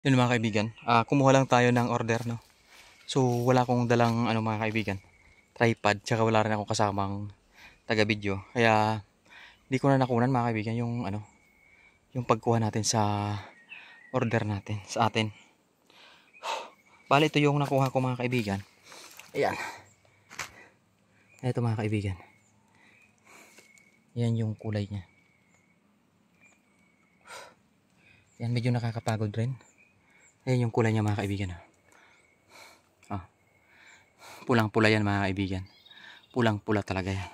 Yun mga kaibigan, kumuha lang tayo ng order, no? So wala akong dalang ano mga kaibigan, tripod, tsaka wala rin akong kasamang taga-video. Kaya hindi ko na nakunan mga kaibigan yung ano, yung pagkuha natin sa order natin sa atin. Bale ito yung nakuha ko mga kaibigan. Ayan. Ito mga kaibigan. Yan yung kulay niya. Yan medyo nakakapagod rin. Ayan yung kulay niya mga kaibigan. Ah, pulang-pula yan mga kaibigan. Pulang-pula talaga yan.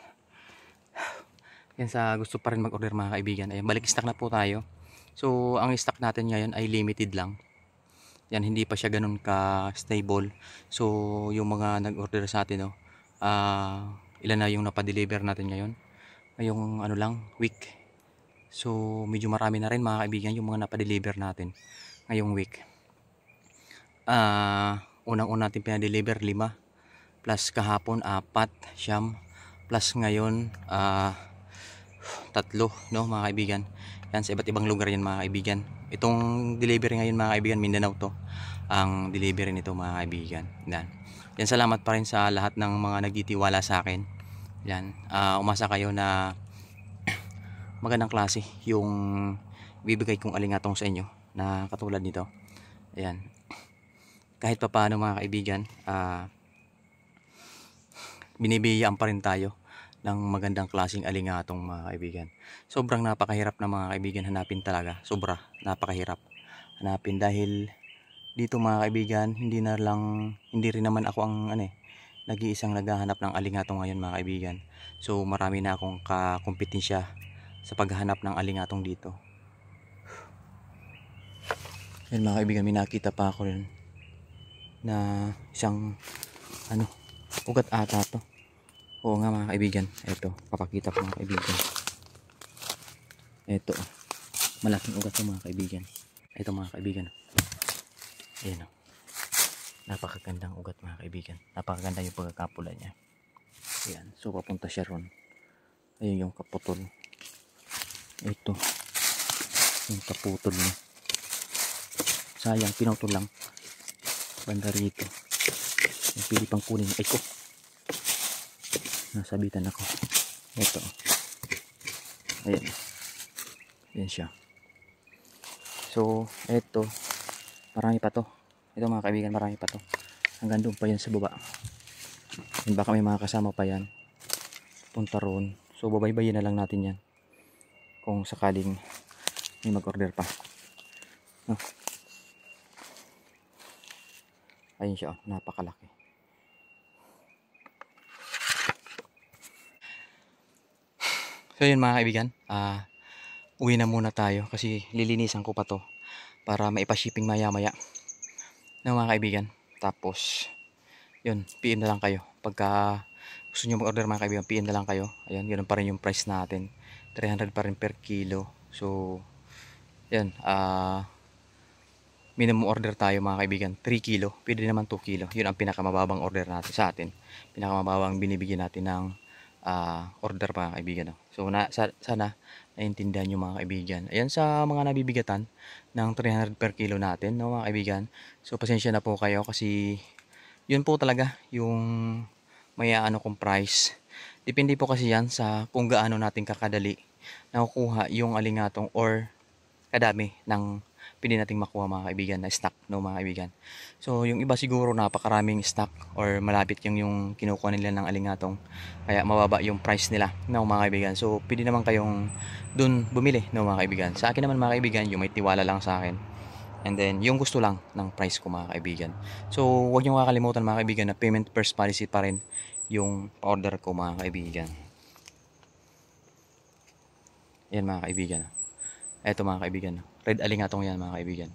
Yan sa gusto pa rin mag-order mga kaibigan. Ayan, balik stock na po tayo. So ang stock natin ngayon ay limited lang. Yan, hindi pa siya ganun ka stable. So yung mga nag-order sa atin, no, ilan na yung napadeliver natin ngayon, ngayong ano lang, week. So medyo marami na rin mga kaibigan yung mga napadeliver natin ngayong week. Unang-una natin pinadeliver 5, plus kahapon 4, siyam, plus ngayon 3, no mga kaibigan. Yan, sa iba't ibang lugar yan mga kaibigan. Itong delivery ngayon mga kaibigan, Mindanao to ang delivery nito mga kaibigan. Yan, salamat pa rin sa lahat ng mga nagtitiwala sa akin. Yan, umasa kayo na magandang klase yung bibigay kong alingatong sa inyo na katulad nito. Ayan, kahit pa paano mga kaibigan, binibigyan pa rin tayo ng magandang klaseng alingatong mga kaibigan. Sobrang napakahirap na mga kaibigan hanapin talaga. Sobra napakahirap hanapin dahil dito mga kaibigan, hindi rin naman ako ang nag-iisang naghahanap ng alingatong ngayon mga kaibigan. So marami na akong kakumpetensya sa paghahanap ng alingatong dito. Yan mga kaibigan, may nakita pa ako rin na isang ugat ata to. Oo nga mga kaibigan, ito papakita ko mga kaibigan. Ito, malaking ugat to mga kaibigan. Ito mga kaibigan, ayan o, napakagandang ugat mga kaibigan. Napakaganda yung pagkakapula niya. Ayan, so papunta siya ron. Ayun yung kaputol. Ito yung kaputol niya. Sayang, pinutol lang banda rito. Yung pili pang kunin, ay ko, nasabitan ako. Ito, ayan, ayan siya. So ito, marami pa to. Ito mga kaibigan, marami pa to. Hanggang doon pa yan sa baba. And baka may mga kasama pa yan punta roon. So babaybayin na lang natin yan kung sakaling may mag-order pa. Ayun siya, napakalaki. So yun mga kaibigan, uwi na muna tayo kasi lilinisan ko pa to para maipa-shipping maya maya na mga kaibigan. Tapos yun, PM na lang kayo pagka gusto nyo mag-order mga kaibigan. PM na lang kayo. Ayun, ganoon pa rin yung price natin, 300 pa rin per kilo. So yun, minimum order tayo mga kaibigan 3 kilo, pwede naman 2 kilo. Yun ang pinakamababang order natin sa atin, pinakamababang binibigyan natin ng order mga kaibigan. So sana naiintindihan nyo mga kaibigan. Ayan, sa mga nabibigatan ng 300 per kilo natin, no mga kaibigan. So pasensya na po kayo kasi yun po talaga yung may kong price. Depende po kasi yan sa kung gaano natin kakadali nakukuha yung alingatong or kadami ng pwede nating makuha mga kaibigan na stock, no mga kaibigan. So yung iba siguro napakaraming stock or malapit yung kinukuha nila ng alingatong, kaya mababa yung price nila, no mga kaibigan. So pwede naman kayong dun bumili, no mga kaibigan. Sa akin naman mga kaibigan, yung may tiwala lang sa akin, and then yung gusto lang ng price ko mga kaibigan. So huwag niyo kakalimutan mga kaibigan na payment first policy pa rin yung order ko mga kaibigan. Yan mga kaibigan, eto mga kaibigan, red alingatong yan mga kaibigan.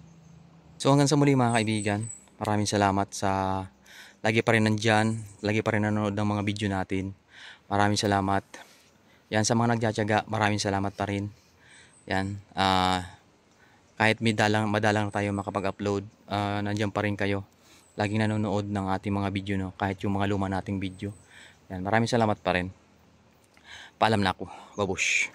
So hanggang sa muli mga kaibigan, maraming salamat sa lagi pa rin nandyan, lagi pa rin nanonood ng mga video natin. Maraming salamat. Yan, sa mga nagtsatsaga, maraming salamat pa rin. Yan, kahit madalang tayo makapag-upload, nandyan pa rin kayo. Laging nanonood ng ating mga video, no? Kahit yung mga luma nating video. Yan, maraming salamat pa rin. Paalam na ako. Babush.